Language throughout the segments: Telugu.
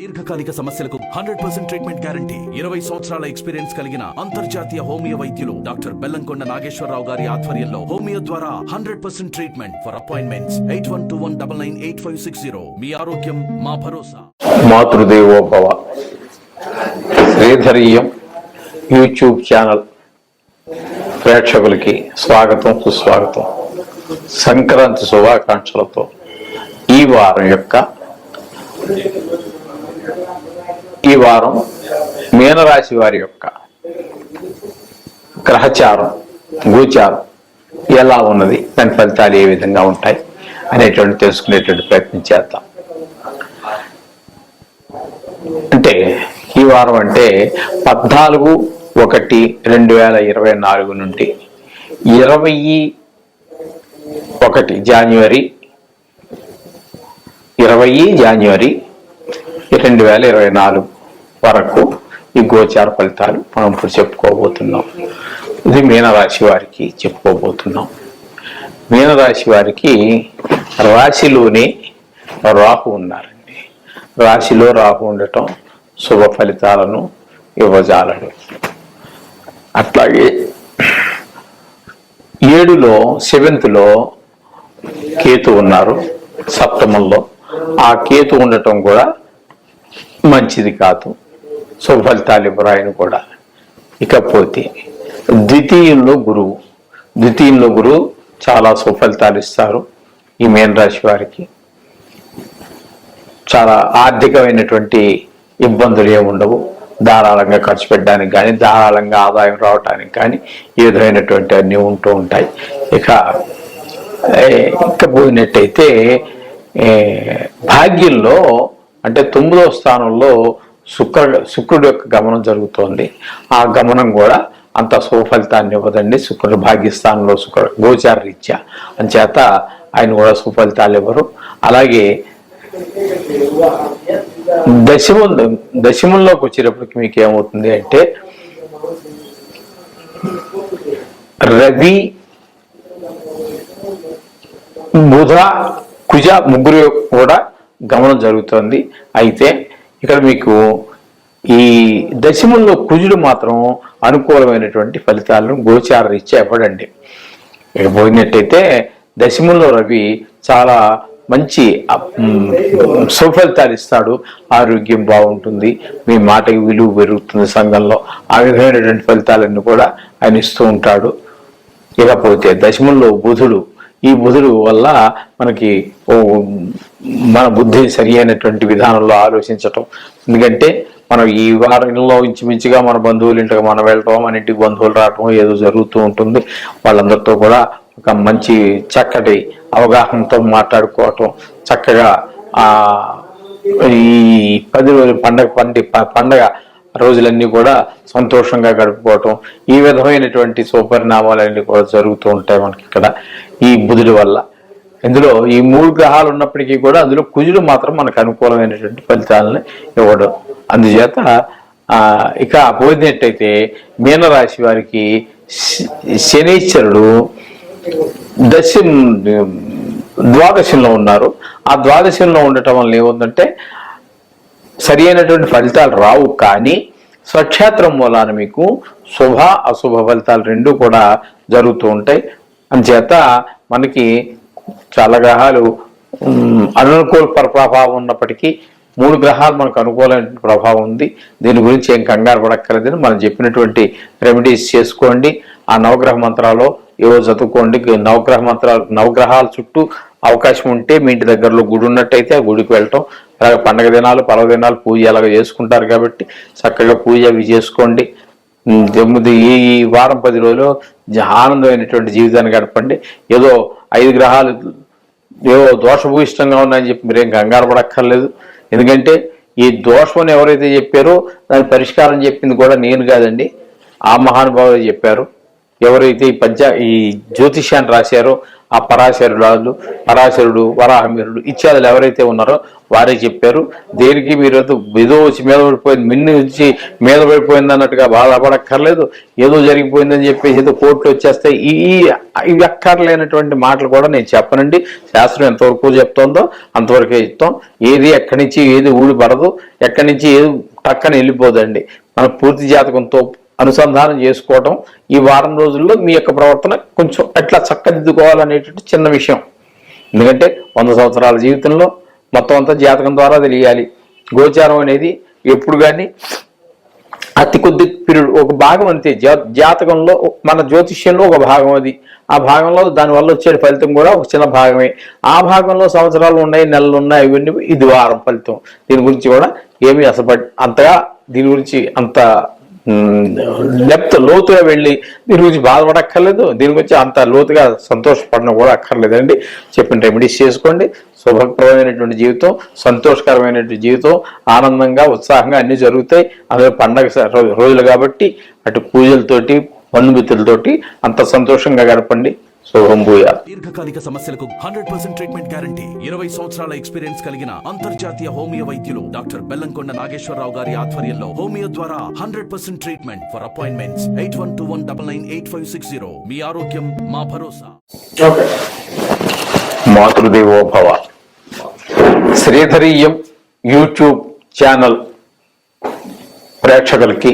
దీర్ఘకాలిక సమస్యలకు 100% ట్రీట్మెంట్ గ్యారంటీ 20 సంవత్సరాల ఎక్స్పీరియన్స్ కలిగిన అంతర్జాతీయ హోమియో వైద్యులు డాక్టర్ బెల్లంకొండ నాగేశ్వరరావు గారి ఆధ్వర్యంలో హోమియో ద్వారా 100% ట్రీట్మెంట్. For appointments 8121998560. మీ ఆరోగ్యం మా భరోసా. మాతృదేవో భవ. శ్రీధరీయం యూట్యూబ్ ఛానల్ ప్రేక్షకులకి స్వాగతం, సుస్వాగతం. సంక్రాంతి శుభాకాంక్షలతో ఈ వారం మీనరాశి వారి యొక్క గ్రహచారం, గోచారం ఎలా ఉన్నది, దాని ఫలితాలు ఏ విధంగా ఉంటాయి అనేటువంటి తెలుసుకునేటువంటి ప్రయత్నం చేద్దాం. అంటే ఈ వారం అంటే 14/1/2024 నుండి 21 జనవరి 2024 వరకు ఈ గోచార ఫలితాలు మనం ఇప్పుడు చెప్పుకోబోతున్నాం. ఇది మీనరాశి వారికి చెప్పుకోబోతున్నాం. మీనరాశి వారికి రాశిలోనే రాహు ఉన్నారండి. రాశిలో రాహు ఉండటం శుభ ఫలితాలను ఇవ్వజాలడు. అట్లాగే 7లో 7th కేతు ఉన్నారు, సప్తమంలో. ఆ కేతు ఉండటం కూడా మంచిది కాదు, శుభ ఫలితాలు ఇవ్వరు ఆయన కూడా. ఇకపోతే ద్వితీయంలో గురువు చాలా శుభ ఫలితాలు ఇస్తారు. ఈ మీన రాశి వారికి చాలా ఆర్థికమైనటువంటి ఇబ్బందులు ఏముండవు. ధారాళంగా ఖర్చు పెట్టడానికి కానీ, ధారాళంగా ఆదాయం రావడానికి కానీ ఈ విధమైనటువంటి అన్నీ ఉంటూ ఉంటాయి. ఇక పోయినట్టయితే భాగ్యంలో అంటే 9వ స్థానంలో శుక్రుడు యొక్క గమనం జరుగుతోంది. ఆ గమనం కూడా అంత శుభ ఫలితాన్ని ఇవ్వదండి. శుక్రుడు భాగ్యస్థానంలో గోచార రీత్యా అంచేత ఆయన కూడా శుభ ఫలితాలు ఇవ్వరు. అలాగే దశమంలోకి వచ్చేటప్పటికి మీకు ఏమవుతుంది అంటే రవి, బుధ, కుజ ముగ్గురు కూడా గమనం జరుగుతోంది. అయితే ఇక్కడ మీకు ఈ దశమంలో కుజుడు మాత్రం అనుకూలమైనటువంటి ఫలితాలను గోచార రీత్యా ఇవ్వడండి. ఇక పోయినట్టయితే దశమంలో రవి చాలా మంచి సుఫలితాలు ఇస్తాడు. ఆరోగ్యం బాగుంటుంది, మీ మాటకి విలువ పెరుగుతుంది సంఘంలో. ఆ విధమైనటువంటి ఫలితాలన్నీ కూడా ఆయన ఇస్తూ ఉంటాడు. ఇకపోతే దశమంలో బుధుడు, ఈ బుధుడు వల్ల మనకి మన బుద్ధి సరి అయినటువంటి విధానంలో ఆలోచించటం. ఎందుకంటే మనం ఈ వారంలో ఇంచుమించుగా మన బంధువుల ఇంటికి మనం వెళ్ళటం, మన ఇంటికి బంధువులు రావటం ఏదో జరుగుతూ ఉంటుంది. వాళ్ళందరితో కూడా ఒక మంచి చక్కటి అవగాహనతో మాట్లాడుకోవటం, చక్కగా ఈ 10 రోజుల పండగ రోజులన్నీ కూడా సంతోషంగా గడుపుకోవటం, ఈ విధమైనటువంటి సుపరిణామాలన్నీ కూడా జరుగుతూ ఉంటాయి మనకి ఇక్కడ ఈ బుధుడి వల్ల. ఇందులో ఈ 3 గ్రహాలు ఉన్నప్పటికీ కూడా అందులో కుజుడు మాత్రం మనకు అనుకూలమైనటువంటి ఫలితాలని ఇవ్వడం. అందుచేత ఇక పోయినట్టయితే మీనరాశి వారికి శనీశ్వరుడు ద్వాదశంలో ఉన్నారు. ఆ ద్వాదశంలో ఉండటం వల్ల ఏముందంటే సరి అయినటువంటి ఫలితాలు రావు, కానీ స్వక్షేత్రం మూలాన మీకు శుభ అశుభ ఫలితాలు రెండూ కూడా జరుగుతూ ఉంటాయి. అందుచేత మనకి చాలా గ్రహాలు అననుకూల ప్రభావం ఉన్నప్పటికీ 3 గ్రహాలు మనకు అనుకూలమైన ప్రభావం ఉంది. దీని గురించి ఏం కంగారు పడక్కర్లేదని మనం చెప్పినటువంటి రెమెడీస్ చేసుకోండి. ఆ నవగ్రహ మంత్రాలు ఏవో చదువుకోండి. నవగ్రహాల చుట్టూ అవకాశం ఉంటే మీ ఇంటి దగ్గరలో గుడి ఉన్నట్టయితే ఆ గుడికి వెళ్ళటం, అలాగే పండగ దినాలు, పర్వదినాలు పూజ అలాగ చేసుకుంటారు కాబట్టి చక్కగా పూజ అవి చేసుకోండి. ఈ వారం 10 రోజులు ఆనందమైనటువంటి జీవితాన్ని గడపండి. ఏదో 5 గ్రహాలు ఏవో దోషభూయిష్టంగా ఉన్నాయని చెప్పి మీరేం కంగారు పడక్కర్లేదు. ఎందుకంటే ఈ దోషం ఎవరైతే చెప్పారో దాని పరిష్కారం చెప్పింది కూడా నేను కాదండి, ఆ మహానుభావులు చెప్పారు. ఎవరైతే ఈ జ్యోతిష్యాన్ని రాశారో ఆ పరాశరుడు వరాహమిరుడు ఇత్యాదులు ఎవరైతే ఉన్నారో వారే చెప్పారు. దేనికి మీరు ఏదో వచ్చి మీద పడిపోయింది, మిన్ను వచ్చి మీద పడిపోయింది అన్నట్టుగా బాధపడక్కర్లేదు. ఏదో జరిగిపోయిందని చెప్పేసి ఏదో కోర్టులు వచ్చేస్తాయి. ఇవి అక్కర్లేనటువంటి మాటలు కూడా నేను చెప్పనండి. శాస్త్రం ఎంతవరకు చెప్తోందో అంతవరకే చెప్తాం. ఏది ఎక్కడి నుంచి ఏది ఊడిపడదు, ఎక్కడి నుంచి ఏది టక్కన వెళ్ళిపోదండి. మన పూర్తి జాతకంతో అనుసంధానం చేసుకోవటం ఈ వారం రోజుల్లో మీ యొక్క ప్రవర్తన కొంచెం ఎట్లా చక్కదిద్దుకోవాలనేటువంటి చిన్న విషయం. ఎందుకంటే 100 సంవత్సరాల జీవితంలో మొత్తం అంతా జాతకం ద్వారా తెలియాలి. గోచారం అనేది ఎప్పుడు కానీ అతి కొద్ది పీరియడ్ ఒక భాగం అంతే. జాతకంలో మన జ్యోతిష్యంలో ఒక భాగం అది. ఆ భాగంలో దానివల్ల వచ్చే ఫలితం కూడా ఒక చిన్న భాగమే. ఆ భాగంలో సంవత్సరాలు ఉన్నాయి, నెలలు ఉన్నాయి, ఇవన్నీ ఇది వారం ఫలితం. దీని గురించి కూడా ఏమీ అసలు అంతగా దీని గురించి అంత లోతుగా వెళ్ళి దీని గురించి బాధపడక్కర్లేదు. దీని గురించి అంత లోతుగా సంతోషపడడం కూడా అక్కర్లేదండి. చెప్పిన రెమెడీస్ చేసుకోండి. శుభప్రదమైనటువంటి జీవితం, సంతోషకరమైనటువంటి జీవితం, ఆనందంగా ఉత్సాహంగా అన్ని జరుగుతాయి. అందులో పండగ రోజులు కాబట్టి అటు పూజలతోటి బంధుమిత్రులతోటి అంత సంతోషంగా గడపండి. శుభం భూయాలు. దీర్ఘకాలిక సమస్యలకు 100% ట్రీట్మెంట్ గ్యారంటీ. 20 సంవత్సరాల ఎక్స్పీరియన్స్ కలిగిన అంతర్జాతీయ హోమియో వైద్యులు డాక్టర్ బెల్లంకొండ నాగేశ్వరరావు గారి ఆధ్వర్యంలో హోమియో ద్వారా 100% ట్రీట్మెంట్. For appointments 8121998560. మీ ఆరోగ్యం మా భరోసా. మాతృదేవో భవ. శ్రీధరీయం యూట్యూబ్ ఛానల్ ప్రేక్షకులకి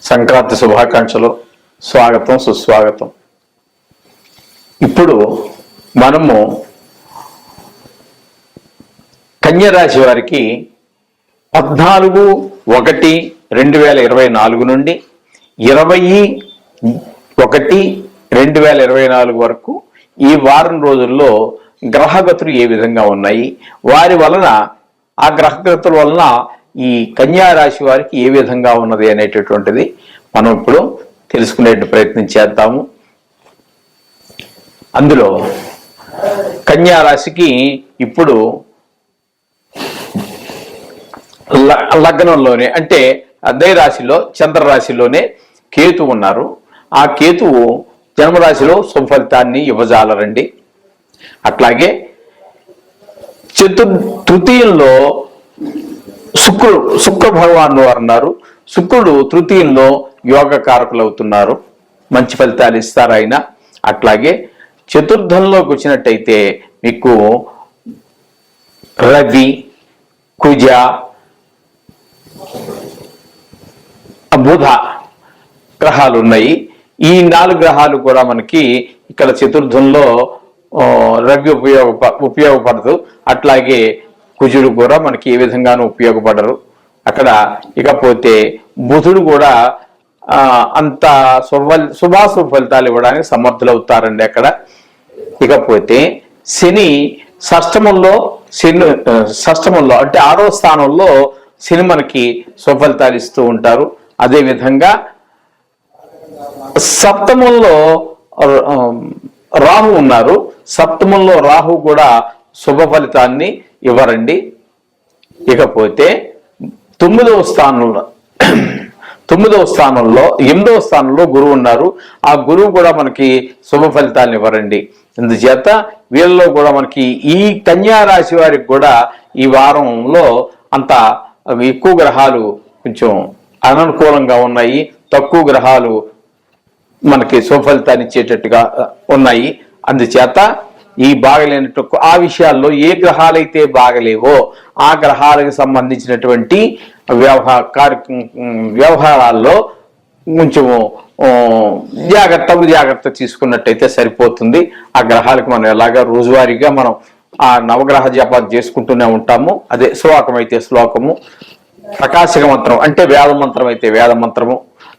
సంక్రాంతి శుభాకాంక్షలు. స్వాగతం, సుస్వాగతం. ఇప్పుడు మనము కన్యరాశి వారికి 14/1/2024 నుండి 20/1/2024 వరకు ఈ వారం రోజుల్లో గ్రహగతులు ఏ విధంగా ఉన్నాయి, వారి వలన ఆ గ్రహగతుల వలన ఈ కన్యారాశి వారికి ఏ విధంగా ఉన్నది అనేటటువంటిది మనం ఇప్పుడు తెలుసుకునే ప్రయత్నం చేద్దాము. అందులో కన్యారాశికి ఇప్పుడు లగ్నంలోనే అంటే అదే రాశిలో చంద్రరాశిలోనే కేతు ఉన్నారు. ఆ కేతువు జన్మరాశిలో శుభఫలితాన్ని ఇవ్వజాలరండి. అట్లాగే తృతీయంలో శుక్ర భగవాన్ వారు ఉన్నారు. శుక్రుడు తృతీయంలో యోగ కారకులు అవుతున్నారు. మంచి ఫలితాలు ఇస్తారు ఆయన. అట్లాగే చతుర్థంలోకి వచ్చినట్టయితే మీకు రవి, కుజ, బుధ గ్రహాలు ఉన్నాయి. ఈ 4 గ్రహాలు కూడా మనకి ఇక్కడ చతుర్థంలో రవి ఉపయోగపడదు. అట్లాగే కుజుడు కూడా మనకి ఏ విధంగానూ ఉపయోగపడరు అక్కడ. ఇకపోతే బుధుడు కూడా అంత శుభాశుభ ఫలితాలు ఇవ్వడానికి సమర్థులవుతారండి అక్కడ. ఇకపోతే శని షష్టమంలో అంటే 6వ స్థానంలో శని మనకి సుఫలితాలు ఇస్తూ ఉంటారు. అదే విధంగా సప్తమంలో రాహు ఉన్నారు. సప్తమంలో రాహు కూడా శుభ ఫలితాన్ని ఇవ్వరండి. ఇకపోతే 8వ స్థానంలో 8వ స్థానంలో గురువు ఉన్నారు. ఆ గురువు కూడా మనకి శుభ ఫలితాలను ఇవ్వరండి. అందుచేత వీళ్ళలో కూడా మనకి ఈ కన్యా రాశి వారికి కూడా ఈ వారంలో అంత ఎక్కువ గ్రహాలు కొంచెం అననుకూలంగా ఉన్నాయి, తక్కువ గ్రహాలు మనకి శుభ ఫలితాన్ని ఇచ్చేటట్టుగా ఉన్నాయి. అందుచేత ఈ బాగలేనట్టు ఆ విషయాల్లో ఏ గ్రహాలైతే బాగలేవో ఆ గ్రహాలకు సంబంధించినటువంటి వ్యవహారాల్లో కొంచెము జాగ్రత్త తీసుకున్నట్టయితే సరిపోతుంది. ఆ గ్రహాలకు మనం ఎలాగా రోజువారీగా మనం ఆ నవగ్రహ జపాలు చేసుకుంటూనే ఉంటాము. అదే శ్లోకం అయితే శ్లోకము, ప్రకాశక మంత్రం అంటే వేద మంత్రం అయితే వేద మంత్రము,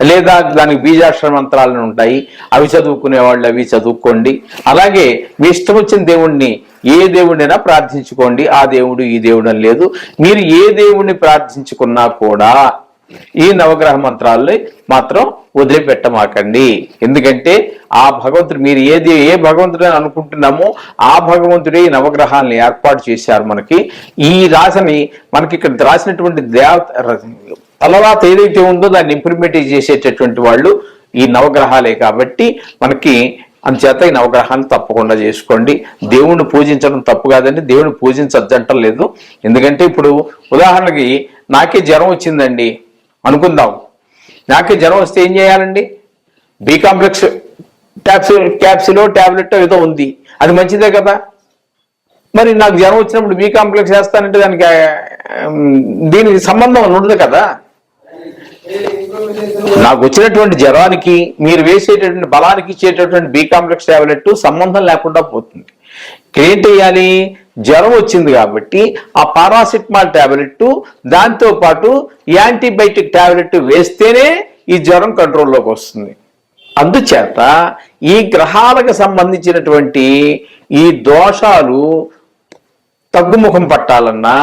లేదా దానికి బీజాక్షర మంత్రాలను ఉంటాయి, అవి చదువుకునే వాళ్ళు అవి చదువుకోండి. అలాగే మీ ఇష్టం వచ్చిన దేవుణ్ణి ఏ దేవుడినైనా ప్రార్థించుకోండి. ఆ దేవుడు ఈ దేవుడు అని లేదు. మీరు ఏ దేవుణ్ణి ప్రార్థించుకున్నా కూడా ఈ నవగ్రహ మంత్రాలని మాత్రం వదిలిపెట్టమాకండి. ఎందుకంటే ఆ భగవంతుడు మీరు ఏ భగవంతుడు అనుకుంటున్నామో ఆ భగవంతుడే ఈ నవగ్రహాలను ఏర్పాటు చేశారు. మనకి ఈ రాశిని మనకి ఇక్కడ రాసినటువంటి తలరాత ఏదైతే ఉందో దాన్ని ఇంప్లిమెంట్ చేసేటటువంటి వాళ్ళు ఈ నవగ్రహాలే కాబట్టి మనకి అందుచేత ఈ నవగ్రహాన్ని తప్పకుండా చేసుకోండి. దేవుణ్ణి పూజించడం తప్పు కాదండి, దేవుణ్ణి పూజించద్దంటం లేదు. ఎందుకంటే ఇప్పుడు ఉదాహరణకి నాకే జ్వరం వచ్చిందండి అనుకుందాం. నాకే జ్వరం వస్తే ఏం చేయాలండి? బి కాంప్లెక్స్ క్యాప్సిలో టాబ్లెట్ ఏదో ఉంది, అది మంచిదే కదా. మరి నాకు జ్వరం వచ్చినప్పుడు బి కాంప్లెక్స్ వేస్తానంటే దానికి దీనికి సంబంధం ఉండదు కదా. నాకు వచ్చినటువంటి జ్వరానికి మీరు వేసేటటువంటి బలానికి ఇచ్చేటటువంటి బి కాంప్లెక్స్ టాబ్లెట్ సంబంధం లేకుండా పోతుంది. ఏం చేయాలి? జ్వరం వచ్చింది కాబట్టి ఆ పారాసిటమాల్ టాబ్లెట్ దాంతో పాటు యాంటీబయాటిక్ టాబ్లెట్ వేస్తేనే ఈ జ్వరం కంట్రోల్లోకి వస్తుంది. అందుచేత ఈ గ్రహాలకు సంబంధించినటువంటి ఈ దోషాలు తగ్గుముఖం పట్టాలన్నా,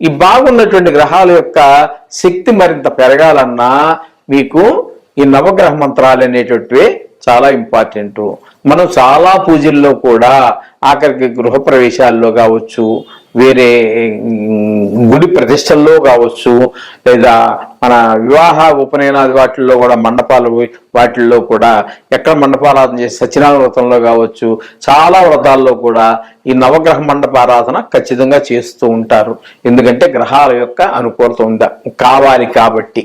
ఈ బాగున్నటువంటి గ్రహాల యొక్క శక్తి మరింత పెరగాలన్నా మీకు ఈ నవగ్రహ మంత్రాలు అనేటటువంటివి చాలా ఇంపార్టెంట్. మనం చాలా పూజల్లో కూడా ఆఖరికి గృహప్రవేశాల్లో కావచ్చు, వేరే గుడి ప్రతిష్టల్లో కావచ్చు, లేదా మన వివాహ ఉపనయనాది వాటిల్లో కూడా మండపాలు వాటిల్లో కూడా ఎక్కడ మండపారాధన చేసి సత్యనారాయణ వ్రతంలో కావచ్చు, చాలా వ్రతాల్లో కూడా ఈ నవగ్రహ మండపారాధన ఖచ్చితంగా చేస్తూ ఉంటారు. ఎందుకంటే గ్రహాల యొక్క అనుకూలత ఉందా కావాలి కాబట్టి.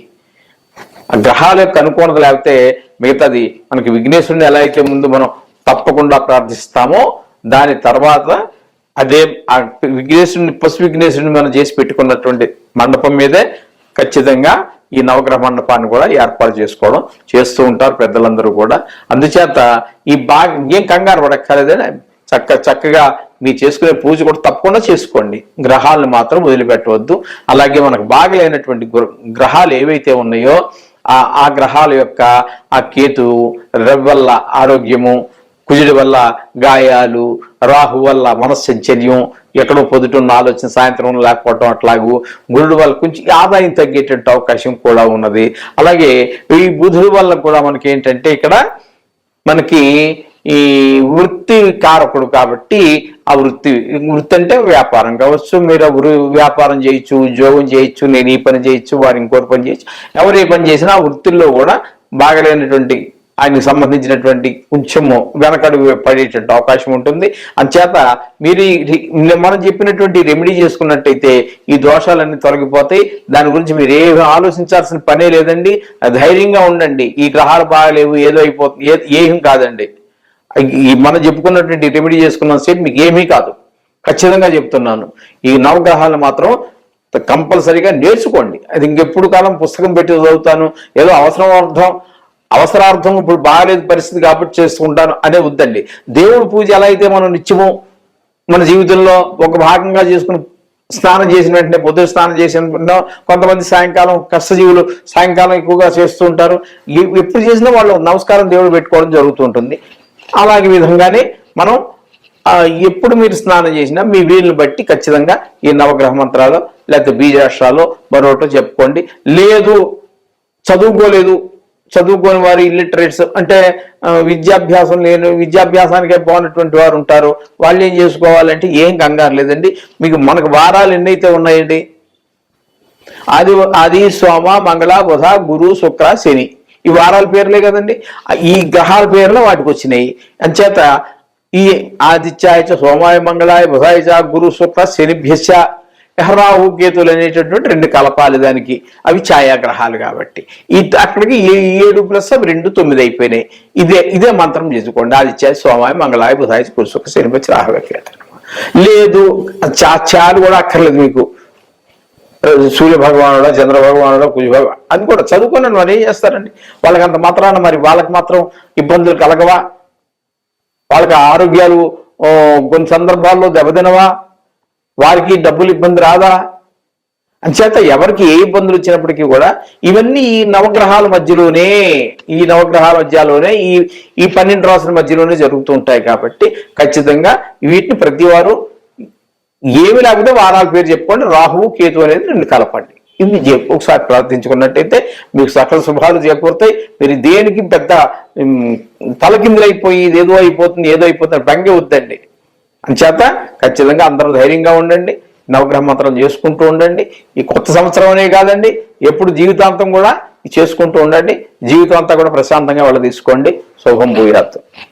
ఆ గ్రహాల యొక్క అనుకూలత లేకపోతే మిగతాది మనకి విఘ్నేశ్వరుని ఎలా అయితే ముందు మనం తప్పకుండా ప్రార్థిస్తామో దాని తర్వాత అదే ఆ విఘ్నేశ్వరుని పశు విఘ్నేశ్వరుని మనం చేసి పెట్టుకున్నటువంటి మండపం మీదే ఖచ్చితంగా ఈ నవగ్రహ మండపాన్ని కూడా ఏర్పాటు చేసుకోవడం చేస్తూ ఉంటారు పెద్దలందరూ కూడా. అందుచేత ఈ ఏం కంగారు పడక్కర్లేదని చక్కగా మీరు చేసుకునే పూజ కూడా తప్పకుండా చేసుకోండి. గ్రహాలను మాత్రం వదిలిపెట్టవద్దు. అలాగే మనకు బాగలేనటువంటి గ్రహాలు ఏవైతే ఉన్నాయో ఆ గ్రహాల యొక్క ఆ కేతువు, రవి వల్ల ఆరోగ్యము, కుజుడి వల్ల గాయాలు, రాహు వల్ల మనశ్చర్యం, ఎక్కడో పొద్దుటున్న ఆలోచన సాయంత్రం లేకపోవటం, అట్లాగూ గురుడు వల్ల కొంచెం ఆదాయం తగ్గేటువంటి అవకాశం కూడా ఉన్నది. అలాగే ఈ బుధుడి వల్ల కూడా మనకి ఏంటంటే ఇక్కడ మనకి ఈ వృత్తి కారకుడు కాబట్టి ఆ వృత్తి అంటే వ్యాపారం కావచ్చు, మీరు వ్యాపారం చేయొచ్చు, ఉద్యోగం చేయొచ్చు, నేను ఈ పని చేయొచ్చు, వారు ఇంకోటి పని చేయొచ్చు. ఎవరు ఏ పని చేసినా ఆ వృత్తిల్లో కూడా బాగలేనటువంటి ఆయనకు సంబంధించినటువంటి కొంచెము వెనకడుగు పడేటువంటి అవకాశం ఉంటుంది. అంచేత మీరు మనం చెప్పినటువంటి రెమెడీ చేసుకున్నట్టయితే ఈ దోషాలన్నీ తొలగిపోతాయి. దాని గురించి మీరు ఏ ఆలోచించాల్సిన పనే లేదండి. ధైర్యంగా ఉండండి. ఈ గ్రహాలు బాగలేవు, ఏదో అయిపోతుంది, ఏం కాదండి. మనం చెప్పుకున్నటువంటి రెమెడీ చేసుకున్న సేపు మీకు ఏమీ కాదు, ఖచ్చితంగా చెప్తున్నాను. ఈ నవగ్రహాలు మాత్రం కంపల్సరీగా నేర్చుకోండి. అది ఇంకెప్పుడు కాలం పుస్తకం పెట్టి చదువుతాను, ఏదో అవసరార్థం ఇప్పుడు బాగాలేదు పరిస్థితి కాబట్టి చేసుకుంటాను అనే వద్దండి. దేవుడి పూజ ఎలా అయితే మనం నిత్యము మన జీవితంలో ఒక భాగంగా చేసుకుని స్నానం చేసిన వెంటనే పొద్దున స్నానం చేసిన కొంతమంది సాయంకాలం కష్టజీవులు సాయంకాలం ఎక్కువగా చేస్తూ ఉంటారు. ఎప్పుడు చేసినా వాళ్ళు నమస్కారం దేవుడు పెట్టుకోవడం జరుగుతూ ఉంటుంది. అలాగే విధంగానే మనం ఎప్పుడు మీరు స్నానం చేసినా మీ వీలుని బట్టి ఖచ్చితంగా ఈ నవగ్రహ మంత్రాలు లేకపోతే బీజాక్షరాలు మరొకటో చెప్పుకోండి. లేదు చదువుకోని వారు ఇల్లిటరేట్స్ అంటే విద్యాభ్యాసానికే పోనటువంటి వారు ఉంటారు. వాళ్ళు ఏం చేసుకోవాలంటే ఏం కంగారు లేదండి. మనకు వారాలు ఎన్నైతే ఉన్నాయండి, ఆది సోమ మంగళ బుధ గురు శుక్ర శని, ఈ వారాల పేర్లే కదండి. ఈ గ్రహాల పేర్లు వాటికి వచ్చినాయి. అంచేత ఈ ఆదిత్యాయ సోమాయ మంగళాయ బుధాయ గురు శుక్ర శనిభ్యశ రాహు కేతులు అనేటటువంటి 2 కలపాలి దానికి. అవి ఛాయాగ్రహాలు కాబట్టి అక్కడికి 7 + 2 9 అయిపోయినాయి. ఇదే మంత్రం చేసుకోండి. ఆదిత్యాయ సోమాయ మంగళాయ బుధాయ గురు శుక్ర శనిభ్యశ రాహు కేతు. లేదు చాలు కూడా అక్కర్లేదు మీకు. సూర్య భగవానుడో చంద్ర భగవానుడో కుజ భగవాన్ అది కూడా చదువుకుని మరి ఏం చేస్తారండి? వాళ్ళకి అంత మాత్రాన మరి వాళ్ళకి మాత్రం ఇబ్బందులు కలగవా? వాళ్ళకి ఆరోగ్యాలు కొన్ని సందర్భాల్లో దెబ్బతినవా? వారికి డబ్బులు ఇబ్బంది రాదా? అంచేత ఎవరికి ఏ ఇబ్బందులు వచ్చినప్పటికీ కూడా ఇవన్నీ ఈ నవగ్రహాల మధ్యలోనే ఈ 12 రాసుల మధ్యలోనే జరుగుతూ ఉంటాయి. కాబట్టి ఖచ్చితంగా వీటిని ప్రతి వారు ఏమి లేకపోతే వారాల పేరు చెప్పుకోండి. రాహువు కేతు అనేది 2 కలపండి. ఇది ఒకసారి ప్రార్థించుకున్నట్టయితే మీకు సకల శుభాలు చేకూరుతాయి. మీరు దేనికి పెద్ద తలకిందులైపోయి ఏదో అయిపోతుంది బెంగ వద్దండి. అంచేత ఖచ్చితంగా అందరూ ధైర్యంగా ఉండండి. నవగ్రహ మంత్రం చేసుకుంటూ ఉండండి. ఈ కొత్త సంవత్సరం అనే కాదండి, ఎప్పుడు జీవితాంతం కూడా చేసుకుంటూ ఉండండి. జీవితం అంతా కూడా ప్రశాంతంగా తీసుకోండి. శుభం భూయాత్.